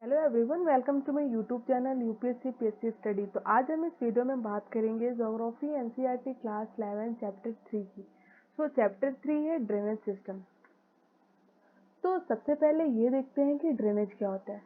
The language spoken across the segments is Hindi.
Hello everyone, welcome to my YouTube channel UPSC PSC study. तो आज हम इस वीडियो में बात करेंगे ज्योग्राफी एनसीईआरटी क्लास 11 चैप्टर 3 की। चैप्टर 3 है ड्रेनेज सिस्टम। तो सबसे पहले ये देखते हैं कि ड्रेनेज क्या होता है।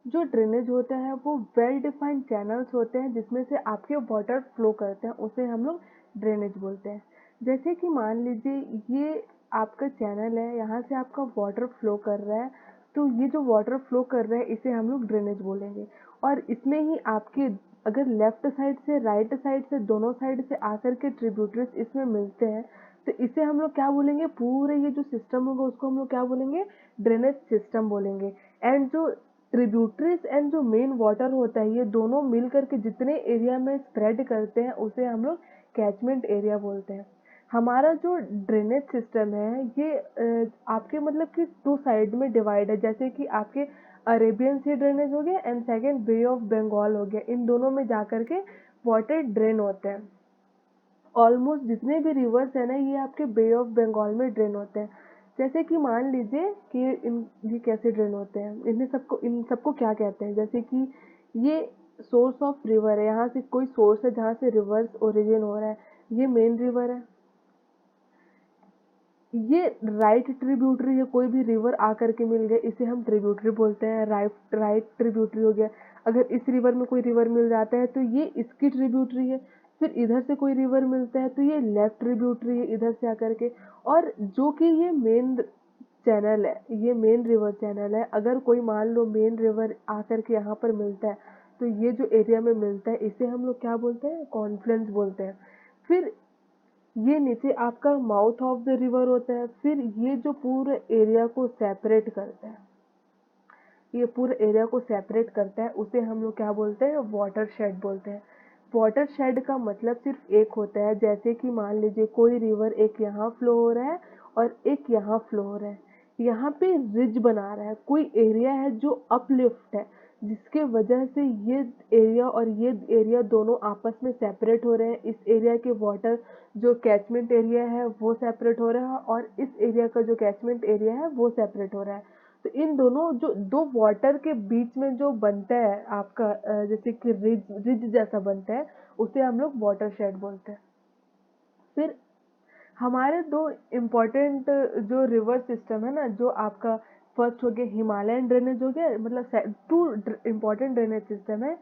जो ड्रेनेज होता है वो वेल डिफाइंड चैनल्स होते हैं जिसमें से आपके वाटर फ्लो करते हैं, उसे हम लोग ड्रेनेज बोलते हैं। जैसे कि मान लीजिए ये आपका चैनल है, यहाँ से आपका वाटर फ्लो कर रहा है, तो ये जो वाटर फ्लो कर रहा है इसे हम लोग ड्रेनेज बोलेंगे। और इसमें ही आपके अगर लेफ्ट साइड से राइट साइड से दोनों साइड से आकर के ट्रिब्यूटरीज इसमें मिलते हैं, तो इसे हम लोग क्या बोलेंगे, पूरे ये जो सिस्टम होगा उसको हम लोग क्या बोलेंगे, ड्रेनेज सिस्टम बोलेंगे। एंड जो ट्रिब्यूटरीज एंड जो मेन वाटर होता है ये दोनों मिल करके जितने एरिया में स्प्रेड करते हैं उसे हम लोग कैचमेंट एरिया बोलते हैं। हमारा जो ड्रेनेज सिस्टम है ये आपके मतलब कि टू साइड में डिवाइड है। जैसे कि आपके अरेबियन सी ड्रेनेज हो गया and second Bay of Bengal हो गया, इन दोनों में जाकर के वाटर ड्रेन होते हैं। ऑलमोस्ट जितने भी रिवर्स है ना ये आपके बे ऑफ बंगाल में ड्रेन होते हैं। जैसे कि मान लीजिए कि ये कैसे ड्रेन होते हैं, इन सबको क्या कहते हैं। जैसे कि ये सोर्स ऑफ रिवर है, यहाँ से कोई सोर्स है जहाँ से रिवर्स ओरिजिन हो रहा है, ये मेन रिवर है। ये राइट ट्रिब्यूटरी है, कोई भी रिवर आकर के मिल गए इसे हम ट्रिब्यूटरी बोलते हैं। राइट ट्रिब्यूटरी हो गया, अगर इस रिवर में कोई रिवर मिल जाता है तो ये इसकी ट्रिब्यूटरी है। फिर इधर से कोई रिवर मिलता है तो ये लेफ्ट ट्रिब्यूटरी है इधर से आकर के। और जो कि ये मेन चैनल है, ये मेन रिवर चैनल है। अगर कोई मान लो मेन रिवर आकर के यहाँ पर मिलता है तो ये जो एरिया में मिलता है इसे हम लोग क्या बोलते हैं, कॉन्फ्लुएंस बोलते हैं। फिर ये नीचे आपका माउथ ऑफ द रिवर होता है। फिर ये जो पूरे एरिया को सेपरेट करता है, ये पूरे एरिया को सेपरेट करता है उसे हम लोग क्या बोलते हैं, वाटर शेड बोलते हैं। वाटर शेड का मतलब सिर्फ एक होता है। जैसे कि मान लीजिए कोई रिवर एक यहाँ फ्लो हो रहा है और एक यहाँ फ्लो हो रहा है, यहाँ पे रिज बना रहा है, कोई एरिया है जो अपलिफ्ट है जिसके वजह से ये एरिया और ये एरिया दोनों आपस में सेपरेट हो रहे हैं। इस एरिया के वाटर जो कैचमेंट एरिया है वो सेपरेट हो रहा है और इस एरिया का जो कैचमेंट एरिया है वो सेपरेट हो रहा है। तो इन दोनों जो दो वाटर के बीच में जो बनता है आपका जैसे कि रिज रिज जैसा बनता है उसे हम लोग वाटर शेड बोलते हैं। फिर हमारे दो इम्पोर्टेंट जो रिवर सिस्टम है ना, जो आपका फर्स्ट हो गया हिमालयन ड्रेनेज हो गया, मतलब टू इम्पोर्टेंट ड्रेनेज सिस्टम है,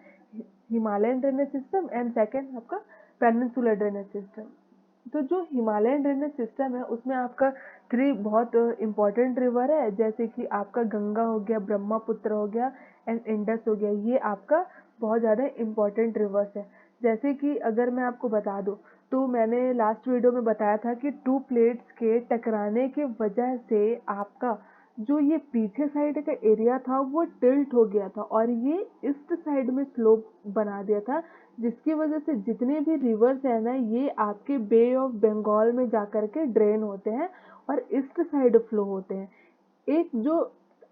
Himalayan drainage system and second आपका पेनिनसुलर ड्रेनेज सिस्टम। तो जो हिमालयन ड्रेनेज सिस्टम है उसमें आपका थ्री बहुत इम्पोर्टेंट रिवर है। जैसे कि आपका गंगा हो गया, ब्रह्मपुत्र हो गया एंड इंडस हो गया, ये आपका बहुत ज़्यादा इम्पोर्टेंट रिवर्स है। जैसे कि अगर मैं आपको बता दूं तो मैंने लास्ट वीडियो में बताया था कि टू प्लेट्स के टकराने की वजह से आपका जो ये पीछे साइड का एरिया था वो टिल्ट हो गया था और ये ईस्ट साइड में स्लोप बना दिया था, जिसकी वजह से जितने भी रिवर्स है ना ये आपके बे ऑफ बंगाल में जाकर के ड्रेन होते हैं और ईस्ट साइड फ्लो होते हैं। एक जो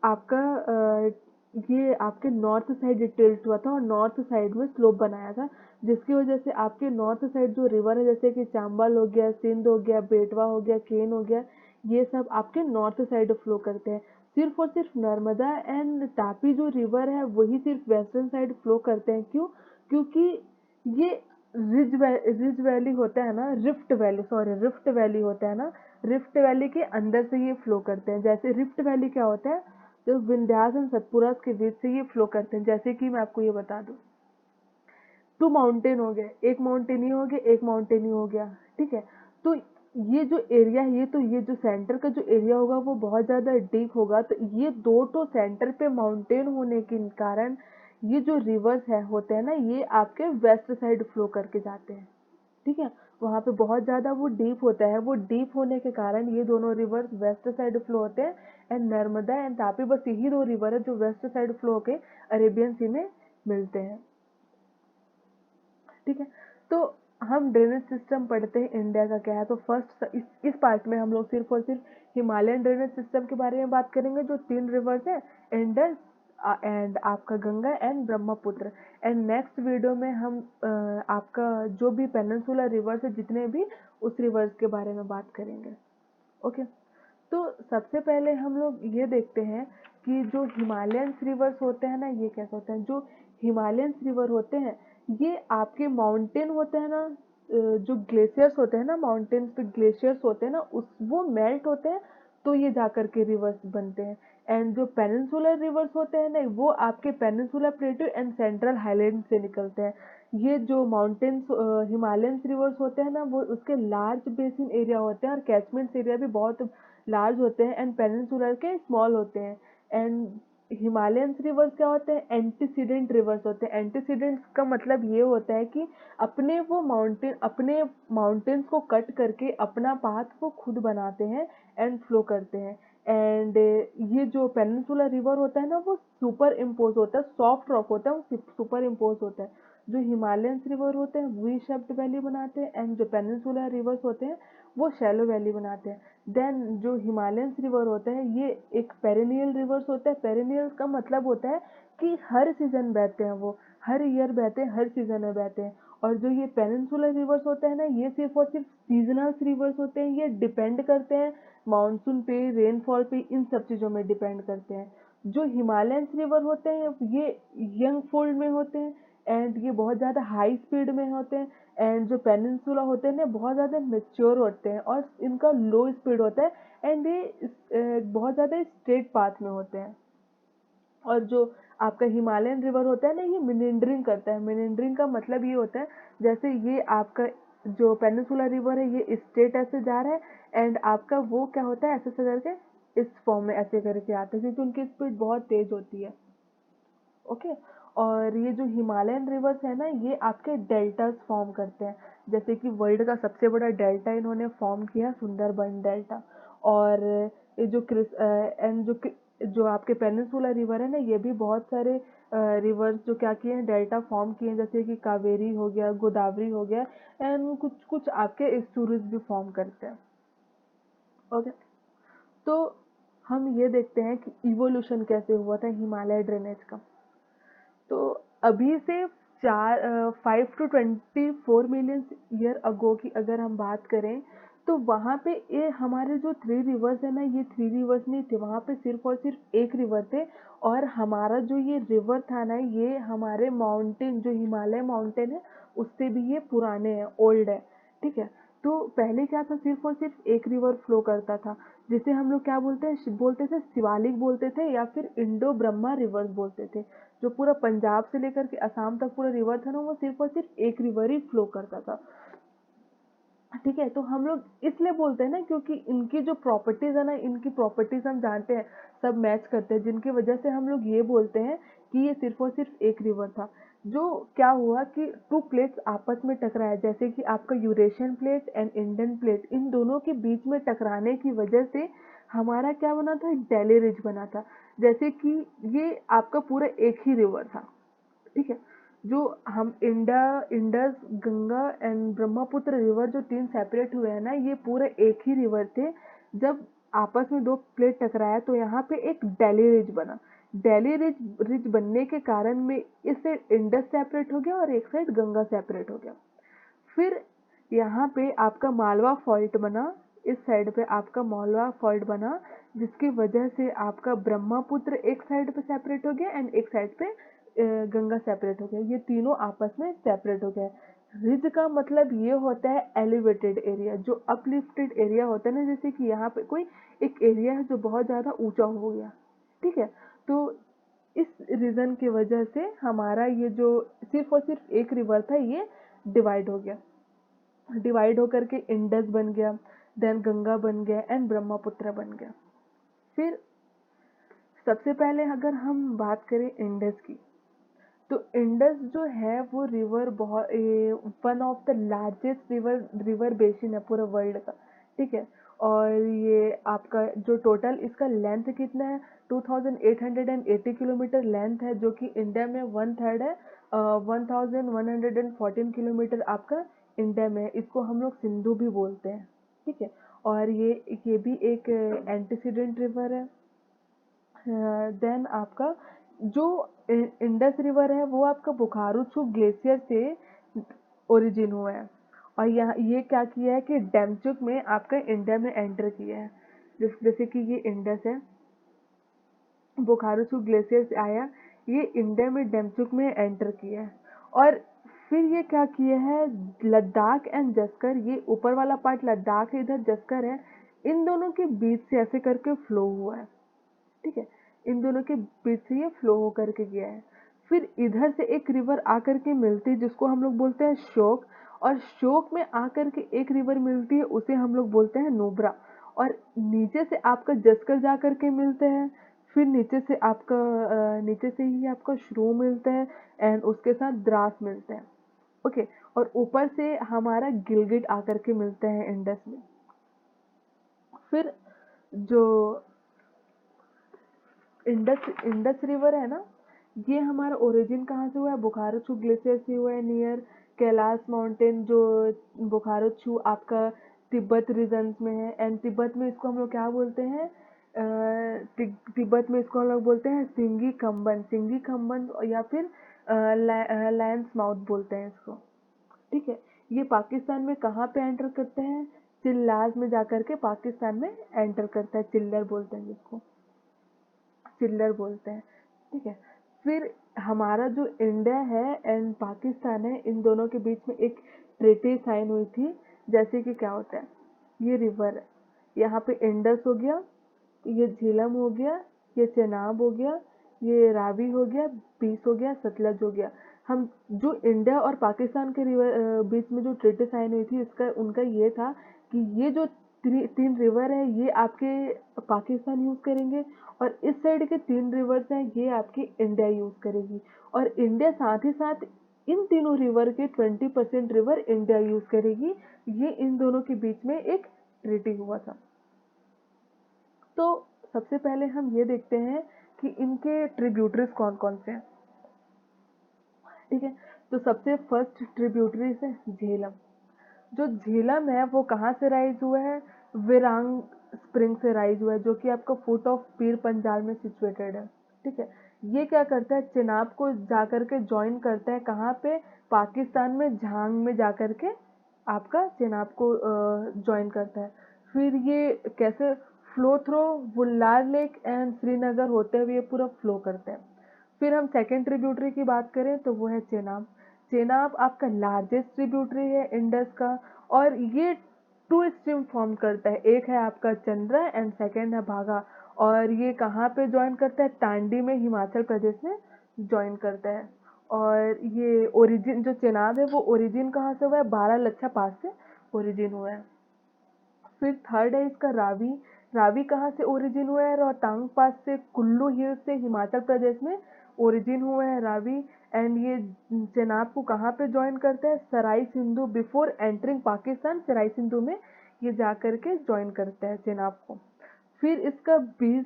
आपका ये आपके नॉर्थ साइड टिल्ट हुआ था और नॉर्थ साइड में स्लोप बनाया था, जिसकी वजह से आपके नॉर्थ साइड जो रिवर है जैसे कि चंबल हो गया, सिंध हो गया, बेटवा हो गया, केन हो गया, ये सब आपके नॉर्थ साइड फ्लो करते हैं। सिर्फ और सिर्फ नर्मदा एंड तापी जो रिवर है वही सिर्फ वेस्टर्न साइड फ्लो करते हैं। क्यों? क्योंकि ये रिज वैली होता है ना, रिफ्ट वैली होता है ना, रिफ्ट वैली के अंदर से ये फ्लो करते हैं। जैसे रिफ्ट वैली क्या होता है, जो विंध्याचल एंड सतपुरा के बीच से ये फ्लो करते हैं। जैसे कि मैं आपको ये बता दूं, टू माउंटेन हो गए, एक माउंटेन ही हो गया, एक माउंटेन ही हो गया, ठीक है। तो ये जो एरिया है, ये जो सेंटर का जो एरिया होगा वो बहुत ज्यादा डीप होगा। तो ये दो तो सेंटर पे माउंटेन होने के कारण ये जो रिवर्स है होते हैं ना ये आपके वेस्ट साइड फ्लो करके जाते हैं, ठीक है। वहाँ पे बहुत ज्यादा वो डीप होता है, वो डीप होने के कारण ये दोनों रिवर्स वेस्ट साइड फ्लो होते हैं। एंड नर्मदा एंड तापी बस यही दो रिवर है जो वेस्ट साइड फ्लो होके अरेबियन सी में मिलते हैं, ठीक है। तो हम ड्रेनेज सिस्टम पढ़ते हैं इंडिया का क्या है। तो फर्स्ट इस पार्ट में हम लोग सिर्फ और सिर्फ हिमालयन ड्रेनेज सिस्टम के बारे में बात करेंगे, जो तीन रिवर्स है, इंडस एंड आपका Ganga and Brahmaputra. And next video में हम आपका जो भी पेनिनसुलर रिवर्स है जितने भी, उस रिवर्स के बारे में बात करेंगे। ओके। तो सबसे पहले हम लोग ये देखते हैं कि जो हिमालयन रिवर्स होते हैं ना, ये कैसे होते हैं, जो हिमालयन रिवर होते हैं ये आपके माउंटेन होते हैं ना, जो ग्लेशियर्स होते हैं ना, माउंटेन्स पे ग्लेशियर्स होते हैं ना, उस वो मेल्ट होते हैं तो ये जाकर के रिवर्स बनते हैं। एंड जो पेनिनसुलर रिवर्स होते हैं ना, वो आपके पेनिनसुलर प्लेटू एंड सेंट्रल हाईलैंड से निकलते हैं। ये जो माउंटेन्स हिमालयन रिवर्स होते हैं ना, वो उसके लार्ज बेसिन एरिया होते हैं और कैचमेंट एरिया भी बहुत लार्ज होते हैं, एंड पेनिनसुलर के स्मॉल होते हैं। एंड हिमालयन रिवर्स क्या होते हैं, एंटीसीडेंट रिवर्स होते हैं। एंटीसीडेंट का मतलब ये होता है कि अपने माउंटेन्स को कट करके अपना पाथ वो खुद बनाते हैं एंड फ्लो करते हैं। एंड ये जो पेनिनसुलर रिवर होता है ना, वो सुपर इम्पोज होता है, सॉफ्ट रॉक होता है, वो सुपर इम्पोज होता है। जो हिमालयन रिवर होते हैं वी शेप्ड वैली बनाते हैं, एंड जो पेनिनसुलर रिवर्स होते हैं वो शैलो वैली बनाते हैं। देन जो हिमालयन रिवर होता है ये एक पेरिनियल रिवर्स होता है। पेरिनियल का मतलब होता है कि हर सीजन बहते हैं, वो हर ईयर बहते हैं, हर सीजन में बहते हैं। और जो ये पेनिनसुलर रिवर्स होते हैं ना, ये सिर्फ और सिर्फ सीजनल रिवर्स होते हैं। ये डिपेंड करते हैं मानसून पे, रेनफॉल पे, इन सब चीज़ों में डिपेंड करते हैं। जो हिमालयन रिवर होते हैं ये यंग फोल्ड में होते हैं, एंड ये बहुत ज़्यादा हाई स्पीड में होते हैं। एंड जो पेनिनसुला होते हैं ना, बहुत ज़्यादा मेच्योर होते हैं और इनका लो स्पीड होता है, एंड ये बहुत ज़्यादा स्ट्रेट पाथ में होते हैं। और जो आपका हिमालयन रिवर होता है ना, ये मिनेंडरिंग करता है। मिनेंडरिंग का मतलब ये होता है जैसे ये आपका जो पेनिनसुला रिवर है ये स्ट्रेट ऐसे जा रहा है, एंड आपका वो क्या होता है ऐसे ऐसे करके इस फॉर्म में ऐसे करके आता है, क्योंकि उनकी स्पीड बहुत तेज होती है। ओके। और ये जो हिमालयन रिवर्स है ना, ये आपके डेल्टास फॉर्म करते हैं। जैसे कि वर्ल्ड का सबसे बड़ा डेल्टा इन्होंने फॉर्म किया, सुंदरबन डेल्टा। और ये जो जो आपके पेनिनसुला रिवर है ना, ये भी बहुत सारे रिवर्स जो क्या किए हैं, डेल्टा फॉर्म किए हैं, जैसे कि कावेरी हो गया, गोदावरी हो गया, एंड कुछ कुछ आपके एस्टुरीज भी फॉर्म करते हैं। ओके। तो हम ये देखते हैं कि इवोल्यूशन कैसे हुआ था हिमालय ड्रेनेज का। तो अभी से 5 to 24 मिलियन ईयर अगो की अगर हम बात करें, तो वहाँ पे ये हमारे जो 3 रिवर्स है ना, ये 3 रिवर्स नहीं थे, वहाँ पे सिर्फ और सिर्फ एक रिवर थे। और हमारा जो ये रिवर था ना, ये हमारे माउंटेन जो हिमालय माउंटेन है उससे भी ये पुराने हैं, ओल्ड है। ठीक है। तो पहले क्या था, सिर्फ और सिर्फ एक रिवर फ्लो करता था, जिसे हम लोग क्या बोलते थे, शिवालिक बोलते थे, या फिर इंडो ब्रह्मा रिवर्स बोलते थे। जो पूरा पंजाब से लेकर के असम तक पूरा रिवर था ना, वो सिर्फ और सिर्फ एक रिवर ही फ्लो करता था। ठीक है। तो हम लोग इसलिए बोलते हैं ना, क्योंकि इनकी जो प्रॉपर्टीज है ना, इनकी प्रॉपर्टीज हम जानते हैं, सब मैच करते हैं, जिनकी वजह से हम लोग ये बोलते हैं कि ये सिर्फ और सिर्फ एक रिवर था। जो क्या हुआ कि टू प्लेट्स आपस में टकराए, जैसे कि आपका Eurasian plate and Indian plate, इन दोनों के बीच में टकराने की वजह से हमारा क्या बना था, डेली रिज बना था। जैसे कि ये आपका पूरा एक ही रिवर था। ठीक है। जो हम Indus, Ganga and Brahmaputra river जो तीन सेपरेट हुए हैं ना, ये पूरे एक ही रिवर थे। जब आपस में दो प्लेट टकराया तो यहाँ पे एक डेली रिज बना। डेली रिज बनने के कारण में इस साइड इंडस सेपरेट हो गया और एक साइड गंगा सेपरेट हो गया। फिर यहाँ पे आपका मालवा फॉल्ट बना, इस साइड पे आपका मालवा फॉल्ट बना, जिसकी वजह से आपका ब्रह्मपुत्र एक साइड पे सेपरेट हो गया एंड एक साइड पे गंगा सेपरेट हो गया। ये तीनों आपस में सेपरेट हो गए। रिज का मतलब ये होता है एलिवेटेड एरिया, जो अपलिफ्टेड एरिया होता है ना, जैसे कि यहाँ पे कोई एक एरिया है जो बहुत ज़्यादा ऊंचा हो गया। ठीक है। तो इस रीज़न की वजह से हमारा ये जो सिर्फ और सिर्फ एक रिवर था, ये डिवाइड हो गया। डिवाइड होकर के इंडस बन गया, देन गंगा बन गया एंड ब्रह्मपुत्र बन गया। फिर सबसे पहले अगर हम बात करें इंडस की, तो इंडस जो है वो रिवर बहुत one of the largest river basin है पूरे वर्ल्ड का। ठीक है। और ये आपका जो टोटल इसका लेंथ कितना है, 2880 किलोमीटर लेंथ है, जो कि इंडिया में 1/3 है। 1114 किलोमीटर आपका इंडिया में है। इसको हम लोग सिंधु भी बोलते हैं। ठीक है। और ये भी एक एंटीसीडेंट रिवर है। देन आपका जो इंडस रिवर है वो आपका बुखारू ग्लेशियर से ओरिजिन हुआ है। और यहाँ ये क्या किया है कि डेमचुक में आपका इंडिया में एंटर किया है। जैसे कि ये इंडस है, बोकारोचू ग्लेशियर से आया, ये इंडिया में डेमचुक में एंटर किया है। और फिर ये क्या किया है, लद्दाख एंड जस्कर, ये ऊपर वाला पार्ट लद्दाख है, इधर जस्कर है, इन दोनों के बीच से ऐसे करके फ्लो हुआ है। ठीक है, इन दोनों के बीच से ये फ्लो होकर के गया है। फिर इधर से एक रिवर आकर के मिलती है जिसको हम लोग बोलते हैं शोक, और शोक में आकर के एक रिवर मिलती है उसे हम लोग बोलते हैं नुब्रा। और नीचे से आपका जस्कर जा करके मिलते हैं, फिर नीचे से ही आपका श्रू मिलता है, एंड उसके साथ द्रास मिलते हैं। ओके, और ऊपर से हमारा गिलगिट आकर के मिलते हैं इंडस में। फिर जो इंडस इंडस रिवर है ना, ये हमारा ओरिजिन कहाँ से हुआ है, बोकारोचू ग्लेशियर से हुआ है, नियर कैलाश माउंटेन, जो बोकारोचू आपका तिब्बत रीजन में है। एंड तिब्बत में इसको हम लोग क्या बोलते हैं, तिब्बत में इसको हम लोग बोलते हैं सिंगी खम्बन या फिर लैंस माउथ बोलते हैं इसको। ठीक है, ये पाकिस्तान में कहाँ पे एंटर करते हैं, चिल्लाज में जाकर के पाकिस्तान में एंटर करता है, चिल्लर बोलते हैं जिसको, चिल्लर बोलते हैं। ठीक है, फिर हमारा जो इंडिया है एंड पाकिस्तान है, इन दोनों के बीच में एक ट्रीटी साइन हुई थी। जैसे कि क्या होता है, ये रिवर है, यहाँ पे इंडस हो गया, ये झेलम हो गया, ये चेनाब हो गया, ये रावी हो गया, बीस हो गया, सतलज हो गया। हम जो इंडिया और पाकिस्तान के बीच में जो ट्रीटी साइन हुई थी, इसका उनका ये था कि ये जो तीन रिवर है ये आपके पाकिस्तान यूज करेंगे, और इस साइड के तीन रिवर्स हैं ये आपकी इंडिया यूज करेगी, और इंडिया साथ ही साथ इन तीनों रिवर के 20% रिवर इंडिया यूज करेगी। ये इन दोनों के बीच में एक ट्रीटी हुआ था। तो सबसे पहले हम ये देखते हैं कि इनके ट्रिब्यूटरीज कौन कौन से हैं। ठीक है, तो सबसे फर्स्ट ट्रिब्यूटरीज है झेलम। जो झेलम है वो कहाँ से राइज हुआ है, विरांग स्प्रिंग से राइज हुआ है, जो कि आपका फुट ऑफ पीर पंजाल में सिचुएटेड है। ठीक है, ये क्या करता है, चिनाब को जाकर के ज्वाइन करता है, कहाँ पे, पाकिस्तान में झांग में जाकर के आपका चिनाब को ज्वाइन करता है। फिर ये कैसे flow through Wular lake and Srinagar होते हुए ये पूरा फ्लो करते हैं। फिर हम सेकेंड ट्रिब्यूटरी की बात करें तो वो है चेनाब। चेनाब आपका लार्जेस्ट ट्रिब्यूटरी है इंडस का, और ये टू स्ट्रीम फॉर्म करता है, एक है आपका चंद्रा एंड सेकेंड है भागा। और ये कहाँ पे ज्वाइन करता है, टांडी में, हिमाचल प्रदेश में ज्वाइन करता है। और ये ओरिजिन जो चेनाब है वो ओरिजिन कहाँ से हुआ है, बारालाचा पास से ओरिजिन हुआ है। फिर थर्ड है इसका रावी। रावी कहाँ से ओरिजिन हुआ है, रोहतांग पास से, कुल्लू हिल से, हिमाचल प्रदेश में ओरिजिन हुआ है रावी। एंड ये चेनाब को कहाँ पे ज्वाइन करता है, सराय सिंधु, बिफोर एंटरिंग पाकिस्तान सराय सिंधु में ये जा करके ज्वाइन करता है चेनाब को। फिर इसका 20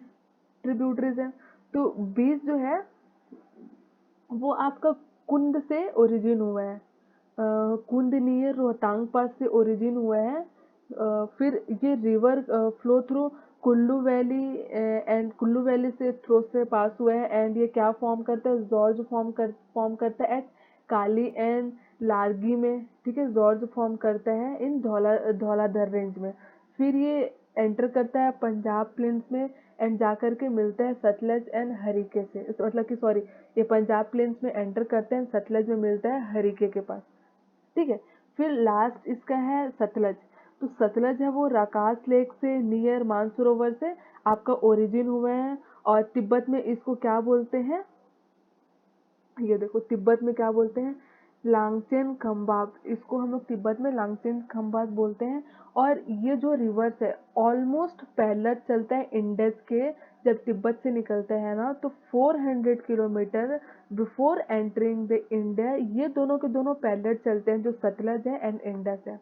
ट्रिब्यूटरीज है, तो 20 जो है वो आपका कुंद से ओरिजिन हुआ है, कुंद नियर रोहतांग पास से ओरिजिन हुआ है। फिर ये river flow through Kullu valley, and Kullu valley से थ्रो से पास हुआ है, एंड ये क्या फॉर्म करता है, जॉर्ज फॉर्म करता है एट काली एंड लारगी में। ठीक है, जॉर्ज फॉर्म करता है इन धौलाधर रेंज में। फिर ये एंटर करता है पंजाब प्लेन्स में, एंड जाकर के मिलता है सतलज एंड हरिके से, मतलब कि सॉरी, ये पंजाब प्लेन्स में एंटर करते हैं, सतलज में मिलता है हरिके के पास। ठीक है, फिर लास्ट इसका है सतलज। तो सतलज है वो राकास लेक से, नियर मानसरोवर से आपका ओरिजिन हुआ है। और तिब्बत में इसको क्या बोलते हैं, ये देखो तिब्बत में क्या बोलते हैं, लांगचेन खम्बाब, इसको हम लोग तिब्बत में लांगचेन खम्बाब बोलते हैं। और ये जो रिवर्स है ऑलमोस्ट पैरेलल चलता है इंडस के, जब तिब्बत से निकलता है ना तो 400 kilometre before entering the India, ये दोनों के दोनों पैरेलल चलते हैं, जो सतलज है एंड इंडस है।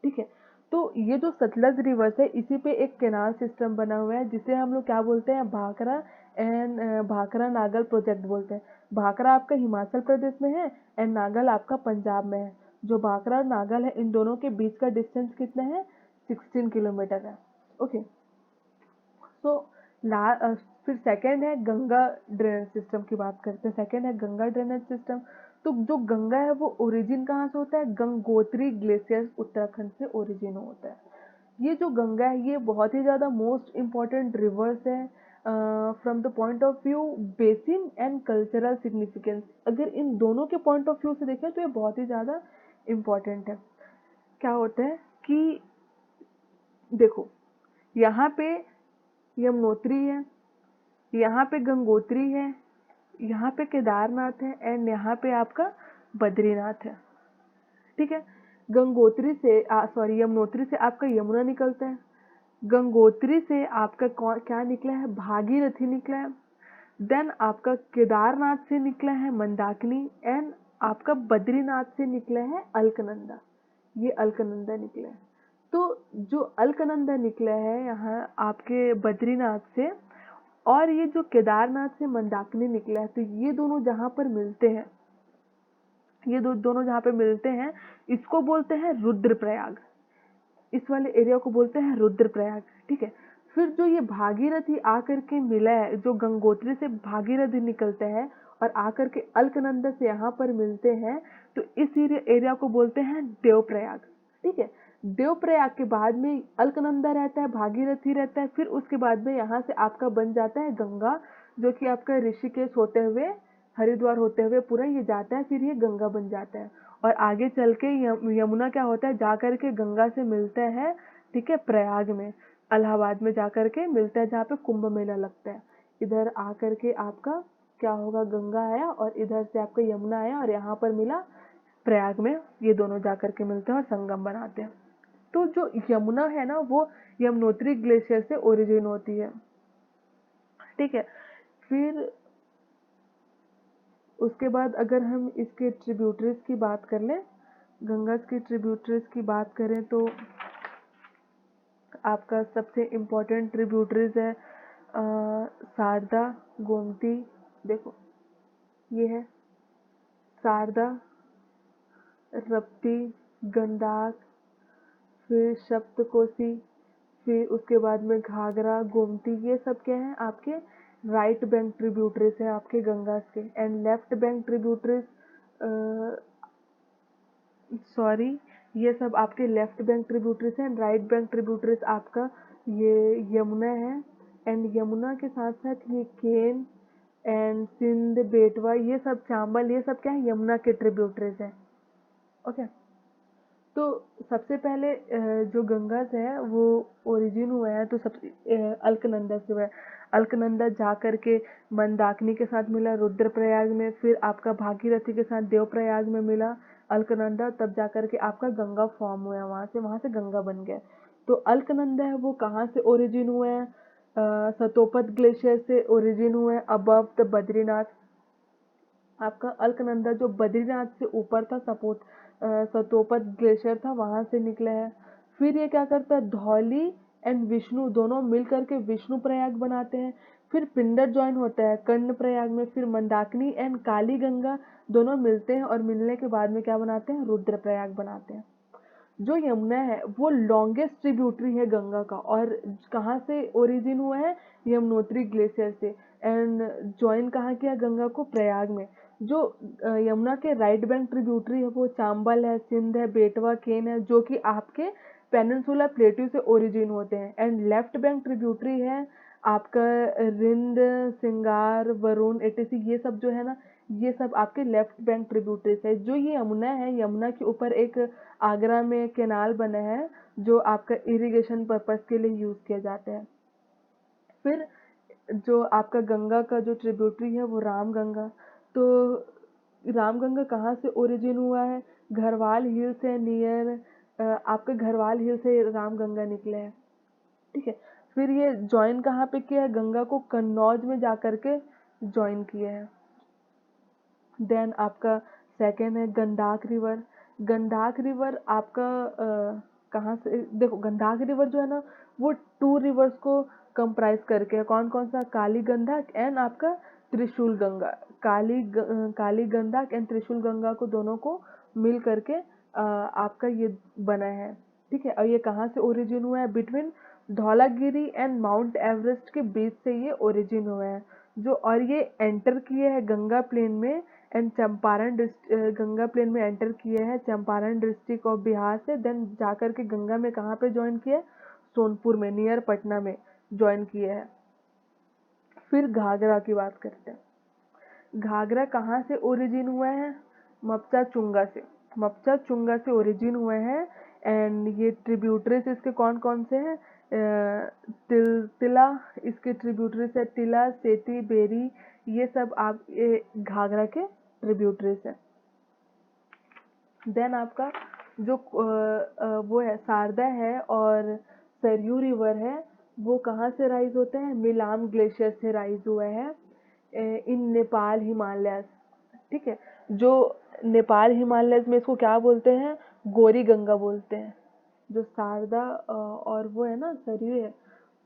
ठीक है, तो ये जो सतलज रिवर्स है इसी पे एक कैनाल सिस्टम बना हुआ है, जिसे हम लोग क्या बोलते हैं, भाखरा एंड भाखरा नागल प्रोजेक्ट बोलते हैं। भाखरा आपका हिमाचल प्रदेश में है एंड नागल आपका पंजाब में है। जो भाखरा और नागल है इन दोनों के बीच का डिस्टेंस कितना है, 16 किलोमीटर है। ओके, सो फिर सेकेंड है गंगा ड्रेनेज सिस्टम की बात करते हैं। सेकेंड है गंगा ड्रेनेज सिस्टम। तो जो गंगा है वो ओरिजिन कहाँ से होता है, गंगोत्री ग्लेशियर उत्तराखंड से ओरिजिन होता है। ये जो गंगा है ये बहुत ही ज़्यादा मोस्ट इम्पॉर्टेंट रिवर्स है from the point of view basin and cultural significance. अगर इन दोनों के पॉइंट ऑफ व्यू से देखें तो ये बहुत ही ज़्यादा इम्पॉर्टेंट है। क्या होता है कि देखो, यहाँ पे यमुनोत्री है, यहाँ पे गंगोत्री है, यहाँ पे केदारनाथ है एंड यहाँ पे आपका बद्रीनाथ है। ठीक है, गंगोत्री से सॉरी यमुनोत्री से आपका यमुना निकलता है, गंगोत्री से आपका क्या निकला है, भागीरथी निकला है, देन आपका केदारनाथ से निकला है मंदाकिनी एंड आपका बद्रीनाथ से निकला है अलकनंदा। ये अलकनंदा निकला है। तो जो अलकनंदा निकला है यहाँ आपके बद्रीनाथ से, और ये जो केदारनाथ से मंदाकिनी निकला है, तो ये दोनों जहाँ पर मिलते हैं, ये दोनों जहाँ पे मिलते हैं, इसको बोलते हैं रुद्रप्रयाग। इस वाले एरिया को बोलते हैं रुद्रप्रयाग। ठीक है, फिर जो ये भागीरथी आकर के मिला है, जो गंगोत्री से भागीरथी निकलते हैं और आकर के अलकनंदा से यहाँ पर मिलते हैं, तो इस एरिया को बोलते हैं देवप्रयाग। ठीक है, देवप्रयाग के बाद में अलकनंदा रहता है, भागीरथी रहता है, फिर उसके बाद में यहाँ से आपका बन जाता है गंगा, जो कि आपका ऋषिकेश होते हुए, हरिद्वार होते हुए पूरा ये जाता है, फिर ये गंगा बन जाता है। और आगे चल के यमुना क्या होता है, जाकर के गंगा से मिलता है, ठीक है, प्रयाग में, इलाहाबाद में जाकर के मिलता है, जहाँ पे कुंभ मेला लगता है। इधर आकर के आपका क्या होगा, गंगा आया और इधर से आपका यमुना आया और यहाँ पर मिला प्रयाग में, ये दोनों जाकर के मिलते हैं और संगम बनाते हैं। तो जो यमुना है ना, वो यमुनोत्री ग्लेशियर से ओरिजिन होती है। ठीक है, फिर उसके बाद अगर हम इसके ट्रिब्यूटरीज की बात कर लें, गंगा की ट्रिब्यूटरीज की बात करें तो आपका सबसे इम्पोर्टेंट ट्रिब्यूटरीज है शारदा, गोमती। देखो ये है शारदा, रप्ती, गंडक, फिर सप्तकोसी, फिर उसके बाद में घाघरा, गोमती, ये सब क्या है आपके राइट बैंक ट्रिब्यूटरीज है आपके गंगा के। And left bank tributaries, sorry, ये सब आपके लेफ्ट बैंक ट्रिब्यूटरीज हैं। राइट बैंक ट्रिब्यूटरीज आपका ये यमुना है, एंड यमुना के साथ साथ ये केन एंड सिंध, बेटवा, ये सब चांबल, ये सब क्या है, यमुना के ट्रिब्यूटरीज है। ओके, तो सबसे पहले जो गंगा से है वो ओरिजिन हुआ है, तो सबसे अलकनंदा से हुआ है। अलकनंदा जा करके मंदाकिनी के साथ मिला रुद्रप्रयाग में, फिर आपका भागीरथी के साथ देवप्रयाग में मिला अलकनंदा, तब जा करके आपका गंगा फॉर्म हुआ, वहाँ से गंगा बन गया। तो अलकनंदा है वो कहाँ से ओरिजिन हुआ है, सतोपत ग्लेशियर से ओरिजिन हुआ है अबव द बद्रीनाथ। आपका अलकनंदा जो बद्रीनाथ से ऊपर था, सतोपत ग्लेशियर था, वहां से निकला है। फिर ये क्या करता है, धौली एंड विष्णु दोनों मिल करके विष्णु प्रयाग बनाते हैं। फिर पिंडर ज्वाइन होता है कर्ण प्रयाग में, फिर मंदाकिनी एंड काली गंगा दोनों मिलते हैं और मिलने के बाद में क्या बनाते हैं, रुद्र प्रयाग बनाते हैं। जो यमुना है वो लॉन्गेस्ट ट्रिब्यूटरी है गंगा का, और कहाँ से ओरिजिन हुआ है, यमुनोत्री ग्लेशियर से, एंड ज्वाइन कहाँ किया, गंगा को प्रयाग में। जो यमुना के राइट बैंक ट्रिब्यूटरी है वो चांबल है, सिंध है, बेटवा, केन है, जो कि आपके पेनिनसुला प्लेट्यू से ओरिजिन होते हैं। एंड लेफ्ट बैंक ट्रिब्यूटरी है आपका रिंद, सिंगार, वरुण, एटीसी, ये सब जो है ना, ये सब आपके लेफ्ट बैंक ट्रिब्यूटरीज है। जो ये यमुना है, यमुना के ऊपर एक आगरा में कैनाल बना है जो आपका इरिगेशन पर्पस के लिए यूज किया जाता है। फिर जो आपका गंगा का जो ट्रिब्यूटरी है वो रामगंगा। तो रामगंगा कहाँ से ओरिजिन हुआ है, घरवाल हिल से नियर, आपके घरवाल हिल से रामगंगा निकले हैं। ठीक है, फिर ये ज्वाइन कहाँ पे किया है, गंगा को कन्नौज में जाकर के ज्वाइन किया है। देन आपका सेकेंड है गंडाक रिवर। गंडाक रिवर आपका कहाँ से, देखो गंडाक रिवर जो है ना वो टू रिवर्स को कंप्राइज करके है, कौन कौन सा, काली गंडक एंड आपका त्रिशूल गंगा। काली गंडक एंड त्रिशूल गंगा को दोनों को मिल करके आपका ये बना है। ठीक है, और ये कहाँ से ओरिजिन हुआ है, between Dhaulagiri and mount Everest के बीच से ये ओरिजिन हुआ है। जो और ये एंटर किए हैं गंगा प्लेन में, एंड चंपारण गंगा प्लेन में एंटर किए हैं चंपारण डिस्ट्रिक्ट ऑफ बिहार से। देन जाकर के गंगा में कहाँ पे ज्वाइन किए, सोनपुर में नियर पटना में ज्वाइन किए हैं। फिर घाघरा की बात करते हैं। घाघरा कहाँ से ओरिजिन हुआ है? मपचा चुंगा से। मपचा चुंगा से ओरिजिन हुए हैं। एंड ये ट्रिब्यूटरीज इसके कौन कौन से हैं? तिला इसके ट्रिब्यूटरीज है, तिला, सेती, बेरी, ये सब आप ये घाघरा के ट्रिब्यूटरीज है। देन आपका जो वो है शारदा है और सरयू रिवर है, वो कहाँ से राइज होते हैं? मिलाम ग्लेशियर से राइज हुए हैं इन नेपाल हिमालय। ठीक है, जो नेपाल हिमालय में इसको क्या बोलते हैं? गोरी गंगा बोलते हैं। जो शारदा और वो है ना सरयू है,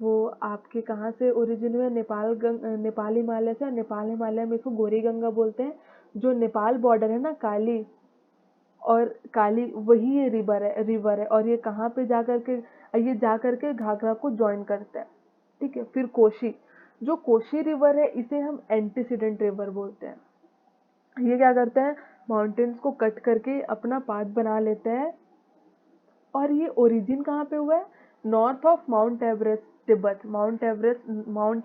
वो आपके कहाँ से ओरिजिन हुए? नेपाल हिमालय से। नेपाल हिमालय में इसको गोरी गंगा बोलते हैं। जो नेपाल बॉर्डर है ना काली और काली, वही ये रिवर है और ये कहाँ पे जाकर के, ये जाकर के घाघरा को ज्वाइन करता है। ठीक है, फिर कोशी, जो कोशी रिवर है इसे हम एंटीसीडेंट रिवर बोलते हैं। ये क्या करता है? माउंटेन्स को कट करके अपना पाथ बना लेता है। और ये ओरिजिन कहाँ पे हुआ है? North of mount Everest, Tibet. Mount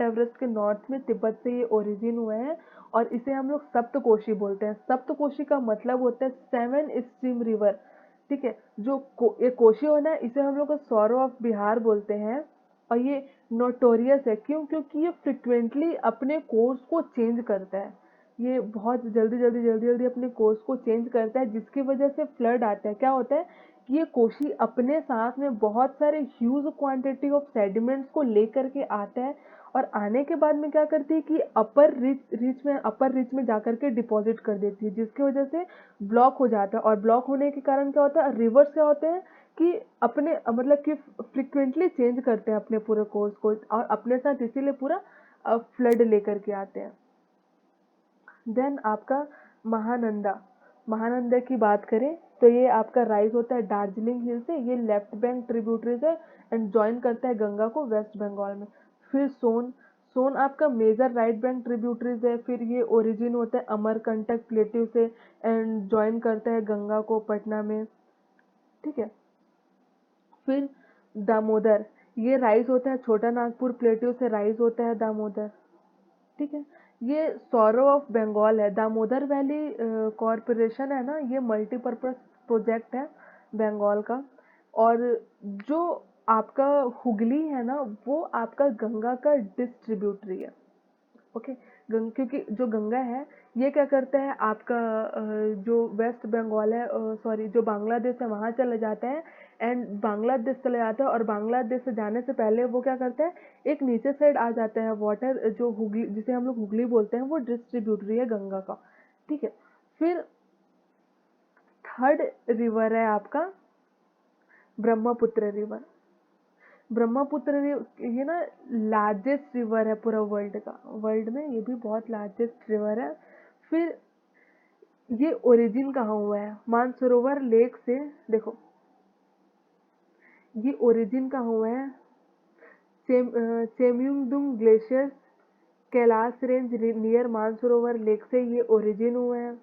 Everest के नॉर्थ में तिब्बत से ये ओरिजिन हुए हैं और इसे हम लोग सप्तकोशी बोलते हैं। सप्तकोशी का मतलब होता है 7 स्ट्रीम रिवर। ठीक है, ये कोशी होना है, इसे हम लोग सौरो ऑफ बिहार बोलते हैं। और ये नोटोरियस है, क्यों? क्योंकि ये फ्रिक्वेंटली अपने कोर्स को चेंज करता है। ये बहुत जल्दी अपने कोर्स को चेंज करता है, जिसकी वजह से फ्लड आता है। क्या होता है कि ये कोशी अपने साथ में बहुत सारे ह्यूज क्वांटिटी ऑफ सेडिमेंट्स को लेकर के आता है और आने के बाद में क्या करती है कि अपर रीच में जाकर के डिपॉजिट कर देती है, जिसकी वजह से ब्लॉक हो जाता है। और ब्लॉक होने के कारण क्या होता है? रिवर्स क्या होते हैं कि अपने मतलब कि फ्रिक्वेंटली चेंज करते हैं अपने पूरे कोर्स को और अपने साथ इसीलिए पूरा फ्लड लेकर के आते हैं। देन आपका महानंदा की बात करें तो ये आपका राइज होता है दार्जिलिंग हिल से। ये लेफ्ट बैंक ट्रिब्यूटरीज है एंड ज्वाइन करता है गंगा को वेस्ट बंगाल में। फिर सोन आपका मेजर राइट बैंक ट्रिब्यूटरीज है। फिर ये ओरिजिन होता है अमरकंटक प्लेट्यू से एंड ज्वाइन करता है गंगा को पटना में। ठीक है, फिर दामोदर, ये राइज होता है छोटा नागपुर प्लेट्यू से राइज होता है दामोदर। ठीक है, ये सौरो ऑफ बंगाल है। दामोदर वैली कॉरपोरेशन है ना, ये मल्टीपर्पज प्रोजेक्ट है बंगाल का। और जो आपका हुगली है ना, वो आपका गंगा का डिस्ट्रीब्यूटरी है। ओके, क्योंकि जो गंगा है ये क्या करता है आपका जो वेस्ट बंगाल है, सॉरी जो बांग्लादेश है वहाँ चला जाता है एंड बांग्लादेश चला जाता है। और बांग्लादेश से जाने से पहले वो क्या करता है, एक नीचे साइड आ जाता है वाटर, जो हुगली जिसे हम लोग हुगली बोलते हैं, वो डिस्ट्रीब्यूटरी है गंगा का। ठीक है, फिर थर्ड रिवर है आपका ब्रह्मपुत्र रिवर। ब्रह्मपुत्र ये ना लार्जेस्ट रिवर है पूरा वर्ल्ड में, ये भी बहुत लार्जेस्ट रिवर है। फिर ये ओरिजिन कहाँ हुआ है? मानसरोवर लेक से। देखो ये ओरिजिन कहाँ हुआ है? Chemayungdung glacier Kailash range near Mansarovar lake से ये ओरिजिन हुआ है।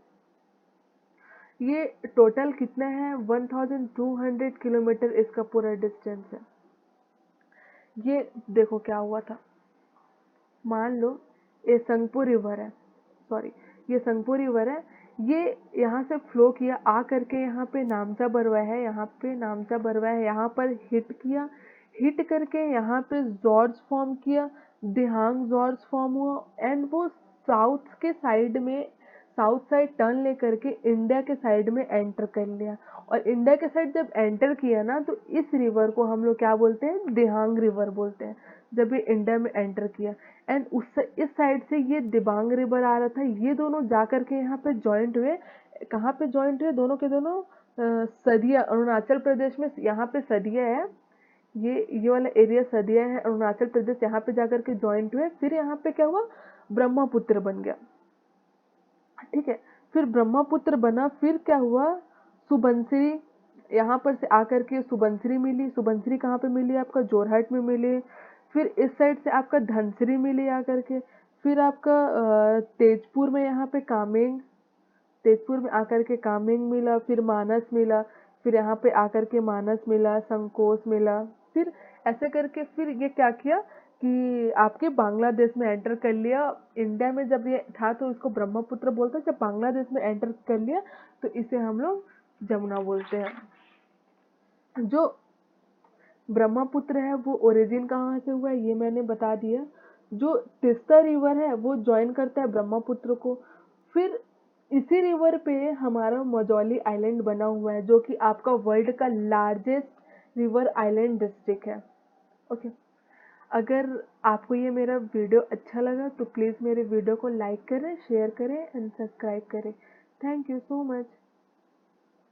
ये टोटल कितना है? 1200 किलोमीटर इसका पूरा डिस्टेंस है। ये देखो क्या हुआ था, मान लो ये संगपुर रिवर है, सॉरी ये संगपुर रिवर है। ये यहाँ से फ्लो किया आ करके यहाँ पे नामचा बरवा है, यहाँ पर हिट किया, हिट करके यहाँ पे जॉर्ज फॉर्म किया, दिहांग जॉर्ज फॉर्म हुआ एंड वो साउथ साइड टर्न लेकर के इंडिया के साइड में एंटर कर लिया। और इंडिया के साइड जब एंटर किया ना, तो इस रिवर को हम लोग क्या बोलते हैं? दिहांग रिवर बोलते हैं, जब ये इंडिया में एंटर किया। एंड इस साइड से ये दिबांग रिवर आ रहा था। ये दोनों जाकर के यहाँ पे जॉइंट हुए। कहाँ पे जॉइंट हुए? दोनों के दोनों सदिया, अरुणाचल प्रदेश में। यहाँ पे सदिया है, ये वाला एरिया सदिया है, अरुणाचल प्रदेश। यहाँ पे जाकर के जॉइंट हुए। फिर यहाँ पे क्या हुआ? ब्रह्मपुत्र बन गया। ठीक है, फिर ब्रह्मपुत्र बना। फिर क्या हुआ? सुबनसिरी, यहाँ पर से आकर के सुबनसिरी मिली। सुबनसिरी कहाँ पे मिली? आपका जोरहाट में मिली। फिर इस साइड से आपका धनसिरी मिली आकर के। फिर आपका तेजपुर में यहाँ पे तेजपुर में आकर के कामेंग मिला। फिर मानस मिला। फिर यहाँ पे आकर के मानस मिला, संकोच मिला। फिर ऐसे करके फिर ये क्या किया कि आपके बांग्लादेश में एंटर कर लिया। इंडिया में जब ये था तो इसको ब्रह्मपुत्र बोलते हैं, जब बांग्लादेश में एंटर कर लिया तो इसे हम लोग जमुना बोलते हैं। जो ब्रह्मपुत्र है वो ओरिजिन कहाँ से हुआ है ये मैंने बता दिया। जो तीस्ता रिवर है वो ज्वाइन करता है ब्रह्मपुत्र को। फिर इसी रिवर पे हमारा मजौली आइलैंड बना हुआ है, जो कि आपका वर्ल्ड का लार्जेस्ट रिवर आइलैंड डिस्ट्रिक्ट है। ओके, अगर आपको ये मेरा वीडियो अच्छा लगा तो प्लीज़ मेरे वीडियो को लाइक करें, शेयर करें एंड सब्सक्राइब करें। Thank you so much.